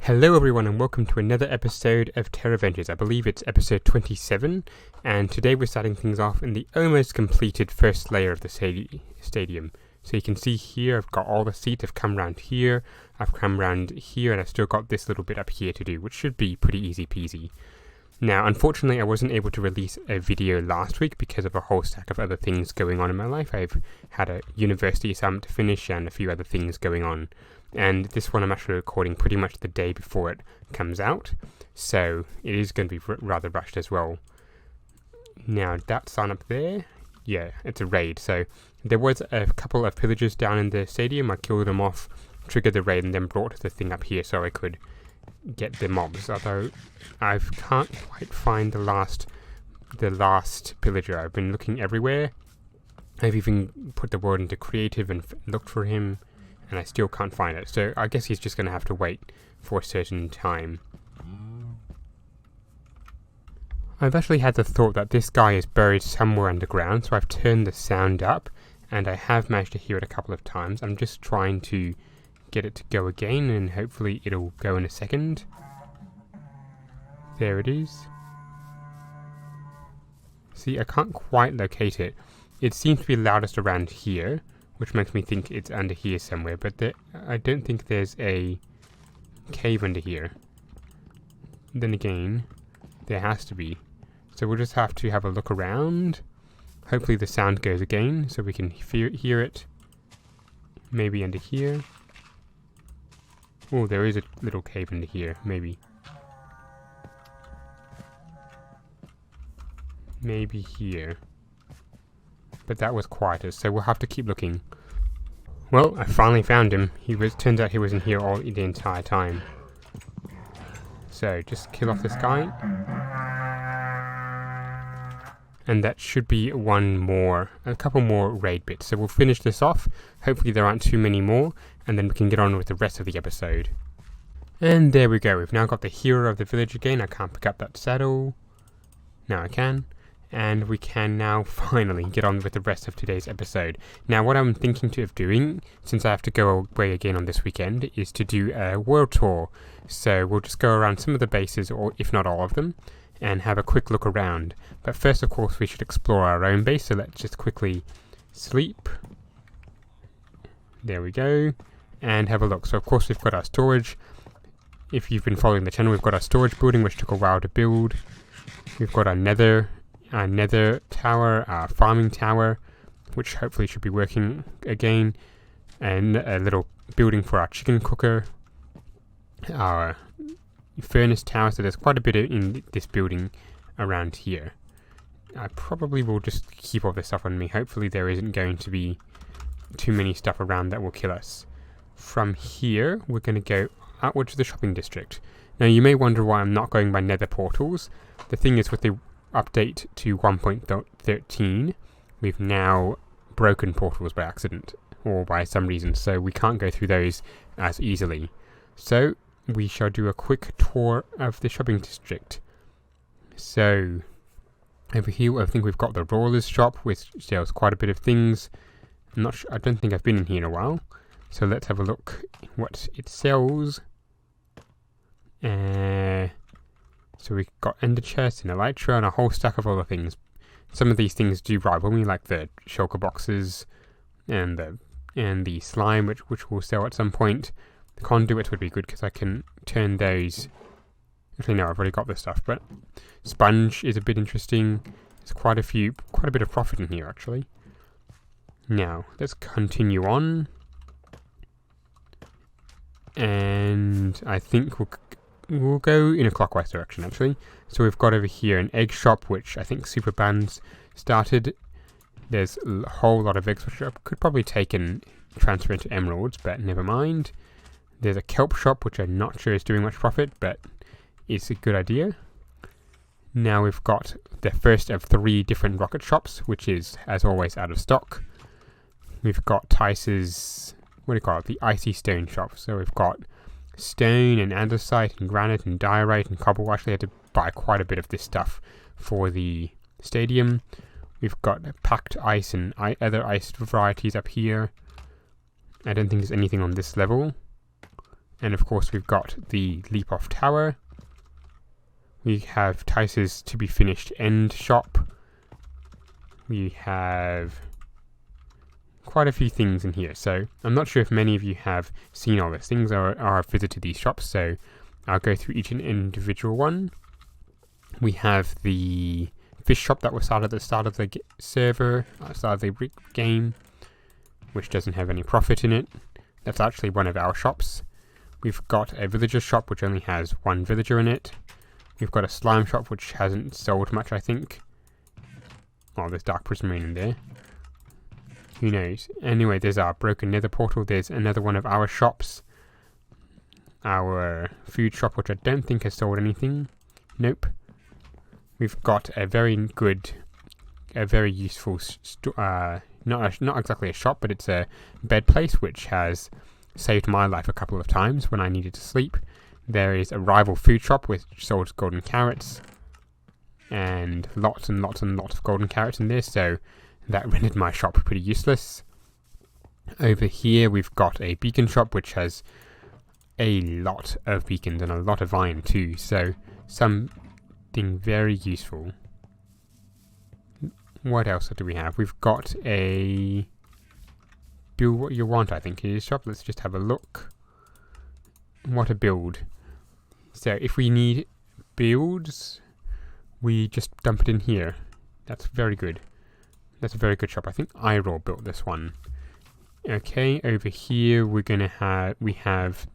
Hello everyone and welcome to another episode of TerraVentures. I believe it's episode 27, and today we're starting things off in the almost completed first layer of the stadium. So you can see here I've got all the seats, I've come around here, I've come around here, and I've still got this little bit up here to do, which should be pretty easy peasy. Now, unfortunately, I wasn't able to release a video last week because of a whole stack of other things going on in my life. I've had a university assignment to finish and a few other things going on. And this one I'm actually recording pretty much the day before it comes out, so it is going to be rather rushed as well. Now, that sign up there, yeah, it's a raid. So there was a couple of pillagers down in the stadium. I killed them off, triggered the raid, and then brought the thing up here so I could get the mobs. Although I can't quite find the last pillager. I've been looking everywhere. I've even put the word into creative and looked for him, and I still can't find it. So I guess he's just going to have to wait for a certain time. I've actually had the thought that this guy is buried somewhere underground, so I've turned the sound up, and I have managed to hear it a couple of times. I'm just trying to get it to go again, and hopefully it'll go in a second. There it is. See, I can't quite locate it. It seems to be loudest around here, which makes me think it's under here somewhere, but I don't think there's a cave under here. Then again, there has to be. So we'll just have to have a look around. Hopefully the sound goes again, so we can hear it. Maybe under here. Oh, there is a little cave under here, maybe. Maybe here. But that was quieter, so we'll have to keep looking. Well, I finally found him. Turns out he was in here the entire time. So, just kill off this guy. And that should be a couple more raid bits. So we'll finish this off. Hopefully there aren't too many more, and then we can get on with the rest of the episode. And there we go. We've now got the hero of the village again. I can't pick up that saddle. Now I can. And we can now finally get on with the rest of today's episode. Now, what I'm thinking of doing, since I have to go away again on this weekend, is to do a world tour. So we'll just go around some of the bases, or if not all of them, and have a quick look around. But first, of course, we should explore our own base, so let's just quickly sleep. There we go. And have a look. So, of course, we've got our storage. If you've been following the channel, we've got our storage building, which took a while to build. We've got our nether tower, our farming tower, which hopefully should be working again, and a little building for our chicken cooker, our furnace tower. So there's quite a bit in this building around here. I probably will just keep all this stuff on me. Hopefully there isn't going to be too many stuff around that will kill us. From here, we're going to go outward to the shopping district. Now, you may wonder why I'm not going by nether portals. The thing is, with the update to 1.13, we've now broken portals by accident or by some reason, so we can't go through those as easily. So we shall do a quick tour of the shopping district. So over here, I think we've got the Rawler's shop, which sells quite a bit of things. I'm not sure, I don't think I've been in here in a while, so let's have a look what it sells. So we've got ender chests and elytra and a whole stack of other things. Some of these things do rival me, like the shulker boxes and the slime, which will sell at some point. The conduits would be good because I can turn those. Actually, no, I've already got this stuff. But sponge is a bit interesting. There's quite a bit of profit in here actually. Now let's continue on, and I think we'll go in a clockwise direction actually. So we've got over here an egg shop, which I think Superbands started. There's a whole lot of eggs which I could probably take and transfer into emeralds, but never mind. There's a kelp shop, which I'm not sure is doing much profit, but it's a good idea. Now we've got the first of 3 different rocket shops, which is, as always, out of stock. We've got Tice's, the icy stone shop. So we've got stone and andesite and granite and diorite and cobble. Actually, I had to buy quite a bit of this stuff for the stadium. We've got packed ice and other ice varieties up here. I don't think there's anything on this level. And of course we've got the leap off tower. We have Tice's to be finished end shop. We have quite a few things in here, so I'm not sure if many of you have seen all these things or have visited these shops, so I'll go through each individual one. We have the fish shop that was started at the start of the server, start of the game, which doesn't have any profit in it. That's actually one of our shops. We've got a villager shop which only has one villager in it. We've got a slime shop which hasn't sold much, I think. Oh, there's dark prismarine in there. Who knows? Anyway, there's our broken nether portal. There's another one of our shops. Our food shop, which I don't think has sold anything. Nope. We've got a very good, a very useful, not exactly a shop, but it's a bed place, which has saved my life a couple of times when I needed to sleep. There is a rival food shop which sells golden carrots. And lots and lots and lots of golden carrots in there, so that rendered my shop pretty useless. Over here we've got a beacon shop which has a lot of beacons and a lot of iron too, so something very useful. What else do we have? We've got a build what you want, I think, in this shop. Let's just have a look. What a build. So if we need builds, we just dump it in here. That's very good. That's a very good shop. I think Iroh built this one. Okay, over here we have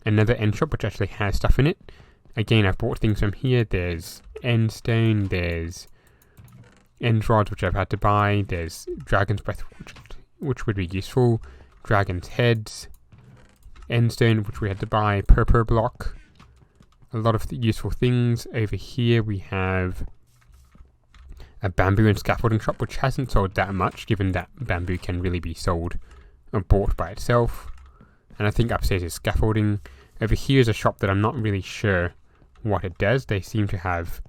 another end shop which actually has stuff in it. Again, I've bought things from here. There's end stone, there's end rods which I've had to buy, there's dragon's breath which would be useful, dragon's heads, end stone which we had to buy, purple block, a lot of useful things. Over here we have a bamboo and scaffolding shop which hasn't sold that much, given that bamboo can really be sold or bought by itself. And I think upstairs is scaffolding. Over here is a shop that I'm not really sure what it does. They seem to have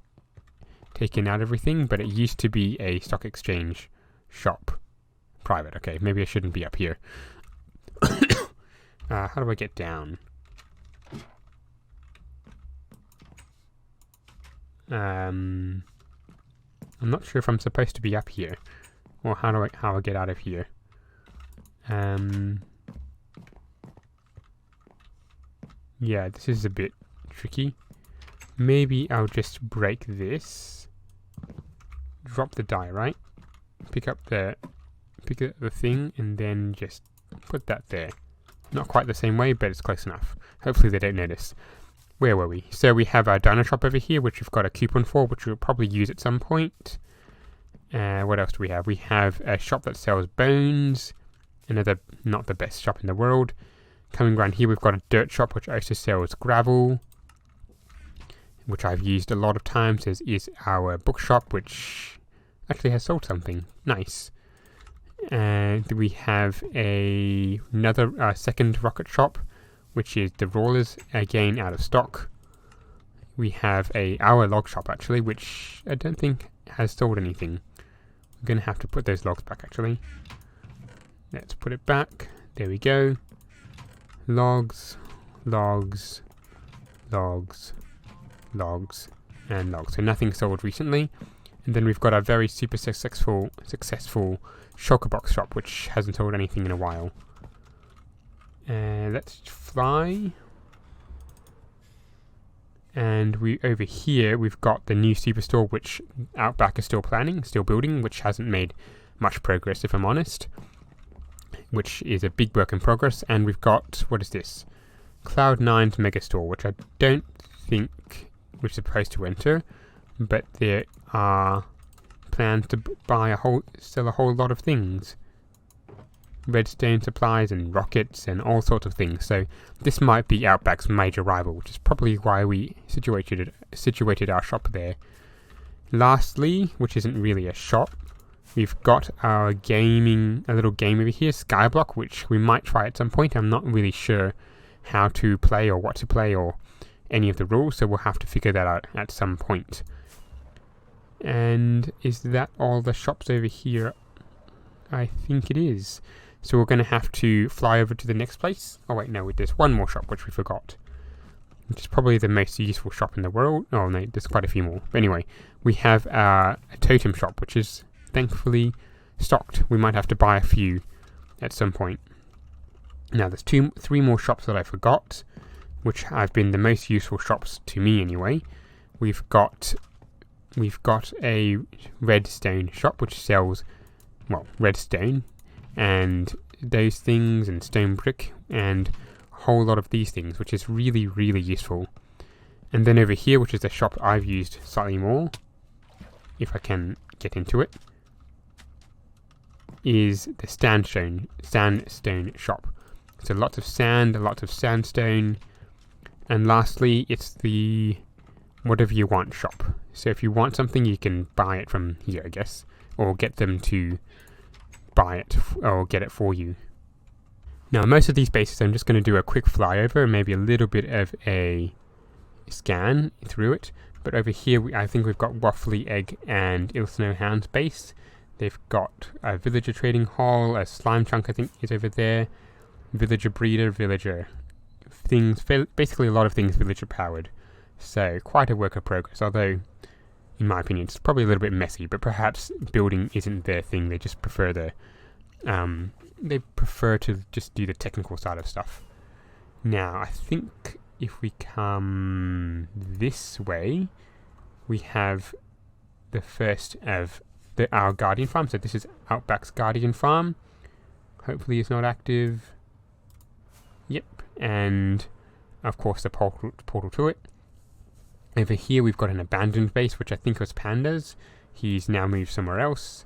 taken out everything, but it used to be a stock exchange shop. Private. Okay, maybe I shouldn't be up here. How do I get down? I'm not sure if I'm supposed to be up here, or how I get out of here. Yeah, this is a bit tricky. Maybe I'll just break this, drop the die, right? Pick up the thing, and then just put that there. Not quite the same way, but it's close enough. Hopefully they don't notice. Where were we? So we have our dino shop over here, which we've got a coupon for, which we'll probably use at some point. What else do we have? We have a shop that sells bones. Another, not the best shop in the world. Coming around here, we've got a dirt shop, which also sells gravel, which I've used a lot of times. This is our bookshop, which actually has sold something. Nice. And we have another second rocket shop, which is the rollers, again out of stock. We have our log shop actually, which I don't think has sold anything. I'm going to have to put those logs back actually. Let's put it back. There we go. Logs, logs, logs, logs, and logs. So nothing sold recently. And then we've got our very super successful shulker box shop, which hasn't sold anything in a while. Let's fly. And over here we've got the new superstore, which Outback is still building, which hasn't made much progress if I'm honest, which is a big work in progress. And we've got, what is this? Cloud9's Megastore, which I don't think we're supposed to enter, but there are plans to sell a whole lot of things. Redstone supplies and rockets and all sorts of things. So this might be Outback's major rival, which is probably why we situated our shop there. Lastly, which isn't really a shop, we've got our a little game over here, Skyblock, which we might try at some point. I'm not really sure how to play or what to play or any of the rules, so we'll have to figure that out at some point. And is that all the shops over here? I think it is. So we're going to have to fly over to the next place. Oh wait, no, there's one more shop which we forgot, which is probably the most useful shop in the world. Oh no, there's quite a few more. But anyway, we have a totem shop, which is thankfully stocked. We might have to buy a few at some point. Now there's three more shops that I forgot, which have been the most useful shops to me anyway. We've got a redstone shop which sells, well, redstone and those things, and stone brick, and a whole lot of these things, which is really, really useful. And then over here, which is a shop I've used slightly more, if I can get into it, is the sandstone shop. So lots of sand, lots of sandstone, and lastly, it's the whatever you want shop. So if you want something, you can buy it from here, I guess, or get them to buy it or get it for you. Now, most of these bases, I'm just going to do a quick flyover and maybe a little bit of a scan through it. But over here, I think we've got Waffly Egg and Ilsno Hound's base. They've got a villager trading hall, a slime chunk I think is over there, villager breeder, villager things, basically a lot of things villager powered. So quite a work in progress, although in my opinion it's probably a little bit messy, but perhaps building isn't their thing. They just prefer to just do the technical side of stuff. Now I think if we come this way, we have the first of our Guardian Farm. So this is Outback's Guardian Farm. Hopefully it's not active. Yep, and of course the portal to it. Over here we've got an abandoned base, which I think was Panda's. He's now moved somewhere else.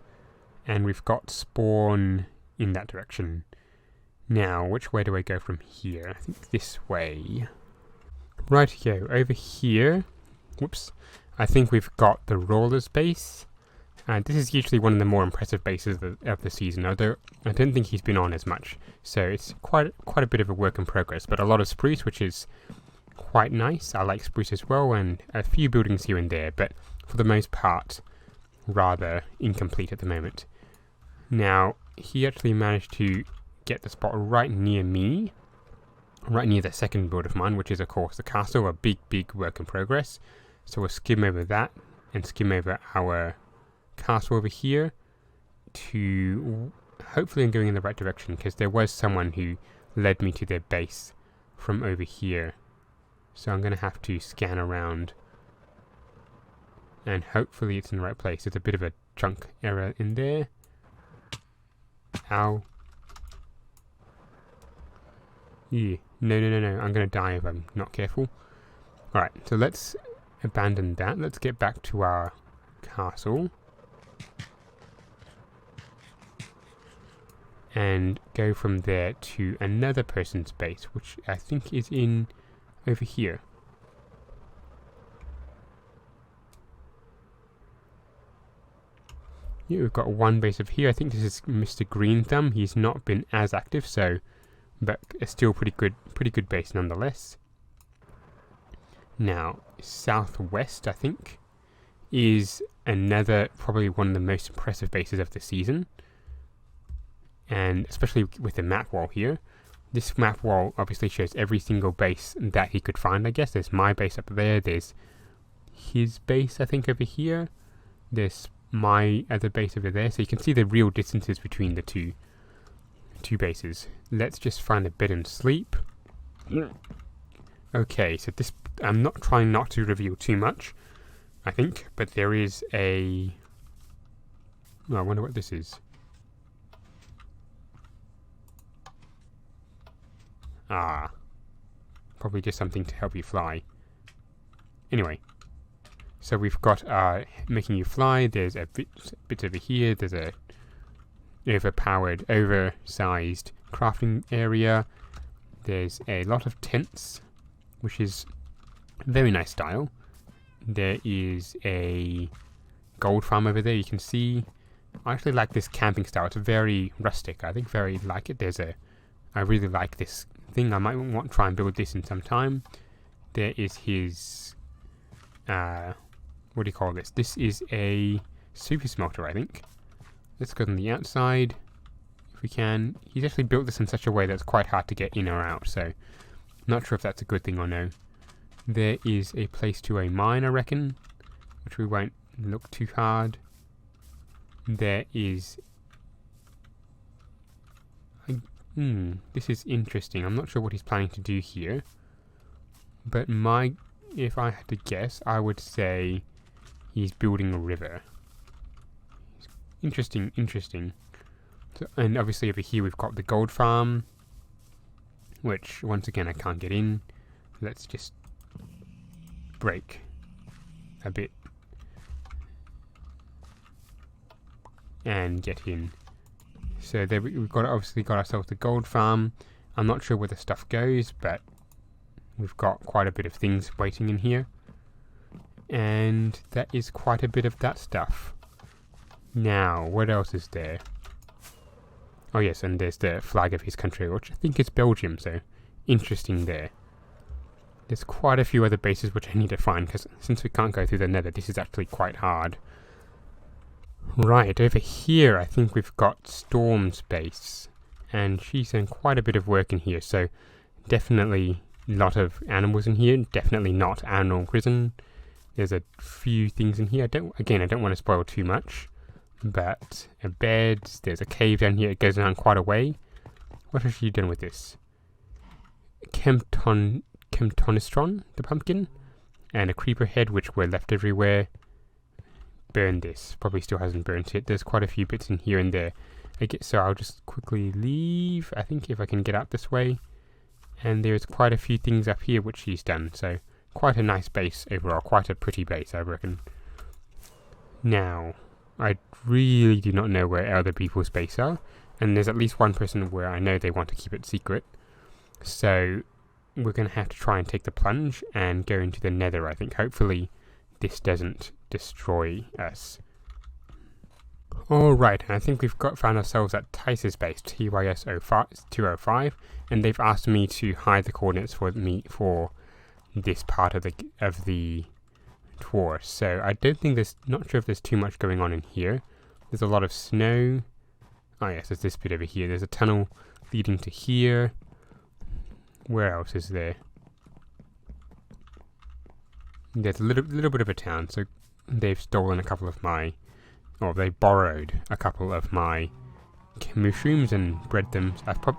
And we've got spawn in that direction. Now, which way do I go from here? I think this way. Rightio, over here. Whoops. I think we've got the Roller's base. And this is usually one of the more impressive bases of the season, although I don't think he's been on as much. So it's quite a bit of a work in progress, but a lot of spruce, which is quite nice. I like spruce as well, and a few buildings here and there, but for the most part, rather incomplete at the moment. Now, he actually managed to get the spot right near me, right near the second build of mine, which is of course the castle, a big work in progress. So we'll skim over that and skim over our castle over here to hopefully I'm going in the right direction, because there was someone who led me to their base from over here. So I'm going to have to scan around and hopefully it's in the right place. There's a bit of a chunk error in there. Ow. Yeah. No. I'm going to die if I'm not careful. Alright, so let's abandon that. Let's get back to our castle. And go from there to another person's base, which I think is in over here. Yeah, we've got one base over here. I think this is Mr. Green Thumb. He's not been as active, so, but it's still pretty good base nonetheless. Now, southwest, I think, is another, probably one of the most impressive bases of the season. And especially with the map wall here. This map wall obviously shows every single base that he could find, I guess. There's my base up there. There's his base, I think, over here. There's my other base over there. So you can see the real distances between the two bases. Let's just find a bed and sleep. Okay, so this, I'm not trying not to reveal too much, I think. But there is a... Oh, I wonder what this is. Ah, probably just something to help you fly. Anyway, so we've got making you fly. There's a bit over here. There's a overpowered, oversized crafting area. There's a lot of tents, which is very nice style. There is a gold farm over there. You can see. I actually like this camping style. It's very rustic. I think very like it. I really like this thing. I might want to try and build this in some time. There is his what do you call this? This is a super smelter, I think. Let's go on the outside. if we can. He's actually built this in such a way that's quite hard to get in or out, so not sure if that's a good thing or no. There is a place to a mine, I reckon, which we won't look too hard. There is... this is interesting. I'm not sure what he's planning to do here. But if I had to guess, I would say he's building a river. Interesting. So, and obviously over here we've got the gold farm, which once again I can't get in. Let's just break a bit and get in. So there we've obviously got ourselves the gold farm. I'm not sure where the stuff goes, but we've got quite a bit of things waiting in here. And that is quite a bit of that stuff. Now, what else is there? Oh yes, and there's the flag of his country, which I think is Belgium, so interesting there. There's quite a few other bases which I need to find, because since we can't go through the nether, this is actually quite hard. Right, over here I think we've got Storm's base, and she's done quite a bit of work in here, so definitely a lot of animals in here, definitely not animal prison. There's a few things in here. I don't want to spoil too much, but a bed, there's a cave down here, it goes down quite a way. What has she done with this? Chemtonistron, the pumpkin, and a creeper head which were left everywhere. Burn this. Probably still hasn't burnt it. There's quite a few bits in here and there. So I'll just quickly leave, I think, if I can get out this way. And there's quite a few things up here which she's done. So quite a nice base overall. Quite a pretty base, I reckon. Now, I really do not know where other people's base are. And there's at least one person where I know they want to keep it secret. So we're going to have to try and take the plunge and go into the nether, I think. Hopefully this doesn't destroy us. Alright, and I think we've found ourselves at Tice's base, TYS205, and they've asked me to hide the coordinates for this part of the tour. So I don't think not sure if there's too much going on in here. There's a lot of snow. Oh yes, there's this bit over here. There's a tunnel leading to here. Where else is there? There's a little bit of a town, so they've stolen a couple of my, or they borrowed a couple of my mushrooms and bred them.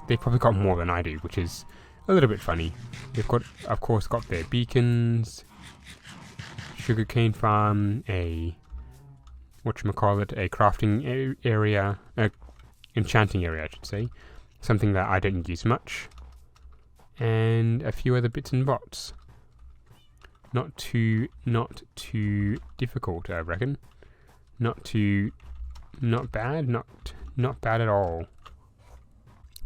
They've probably got more than I do, which is a little bit funny. They've got, of course, got their beacons, sugarcane farm, a crafting area, enchanting area, I should say, something that I don't use much, and a few other bits and bobs. Not too difficult, I reckon. Not bad at all.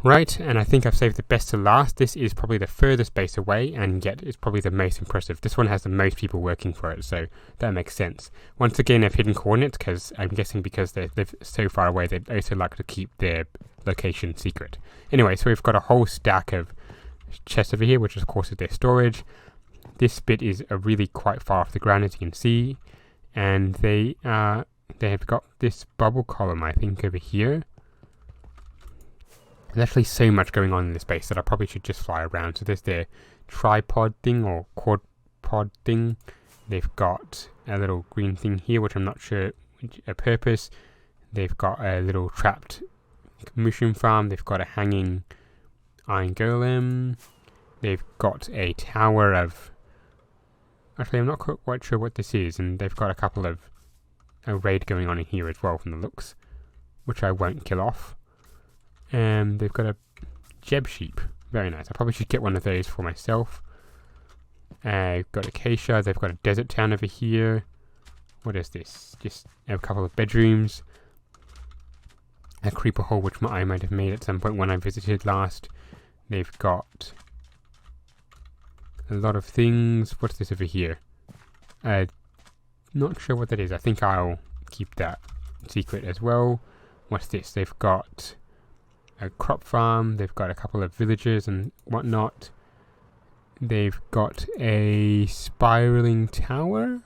Right, and I think I've saved the best to last. This is probably the furthest base away, and yet it's probably the most impressive. This one has the most people working for it, so that makes sense. Once again, I've hidden coordinates, because I'm guessing because they live so far away, they'd also like to keep their location secret. Anyway, so we've got a whole stack of chests over here, which of course is their storage. This bit is really quite far off the ground, as you can see, and they have got this bubble column, I think, over here. There's actually so much going on in this base that I probably should just fly around. So there's their tripod thing or quadpod thing. They've got a little green thing here, which I'm not sure a purpose. They've got a little trapped mushroom farm. They've got a hanging iron golem. They've got a tower of... Actually, I'm not quite sure what this is, and they've got a couple of raid going on in here as well from the looks, which I won't kill off. They've got a Jeb sheep, very nice. I probably should get one of those for myself. Got acacia. They've got a desert town over here. What is this? Just a couple of bedrooms. A creeper hole, which I might have made at some point when I visited last. They've got a lot of things. What's this over here? Not sure what that is. I think I'll keep that secret as well. What's this? They've got a crop farm. They've got a couple of villagers and whatnot. They've got a spiraling tower,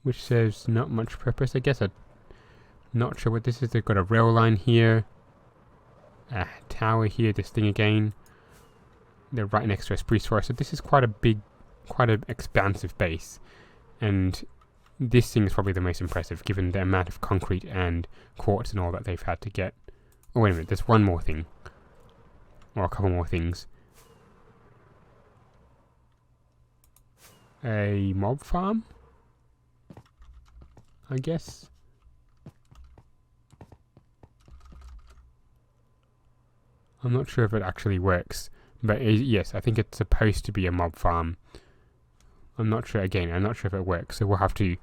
which serves not much purpose, I guess. I'm not sure what this is. They've got a rail line here. tower here, this thing again. They're right next to a spruce forest, so this is quite an expansive base, and this thing is probably the most impressive given the amount of concrete and quartz and all that they've had to get. Oh wait a minute, there's one more thing, or a couple more things. A mob farm, I guess. I'm not sure if it actually works, but yes, I think it's supposed to be a mob farm. I'm not sure, again, I'm not sure if it works, so we'll have to,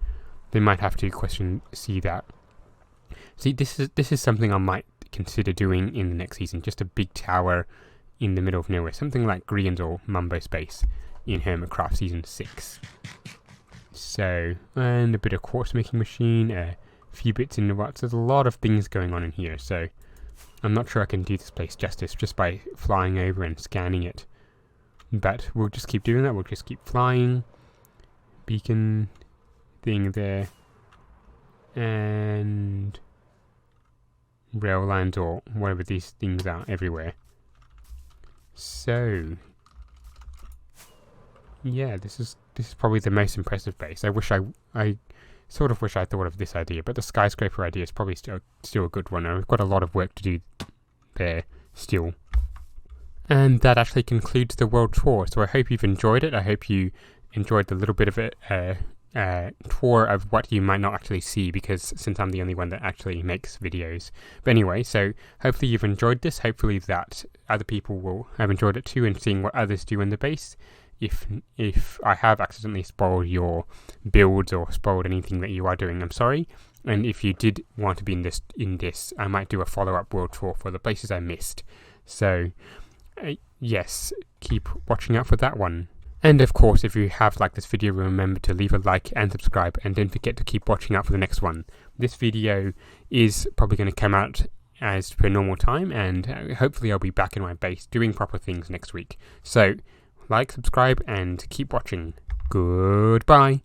they might have to see that. See, this is something I might consider doing in the next season, just a big tower in the middle of nowhere, something like Grian's or Mumbo's base in Hermitcraft Season 6. So, and a bit of quartz making machine, a few bits in the ruts, there's a lot of things going on in here, so I'm not sure I can do this place justice just by flying over and scanning it. But we'll just keep doing that, we'll just keep flying. Beacon thing there. And rail lines or whatever these things are everywhere. So yeah, this is probably the most impressive base. I sort of wish I thought of this idea, but the skyscraper idea is probably still a good one. We've got a lot of work to do there still. And that actually concludes the world tour. So I hope you've enjoyed it. I hope you enjoyed the little bit of a tour of what you might not actually see, because since I'm the only one that actually makes videos. But anyway, so hopefully you've enjoyed this. Hopefully that other people will have enjoyed it too, and seeing what others do in the base. If I have accidentally spoiled your builds or spoiled anything that you are doing, I'm sorry. And if you did want to be in this, I might do a follow-up world tour for the places I missed. So yes, keep watching out for that one. And of course, if you have liked this video, remember to leave a like and subscribe, and don't forget to keep watching out for the next one. This video is probably going to come out as per normal time, and hopefully I'll be back in my base doing proper things next week. So like, subscribe, and keep watching. Goodbye.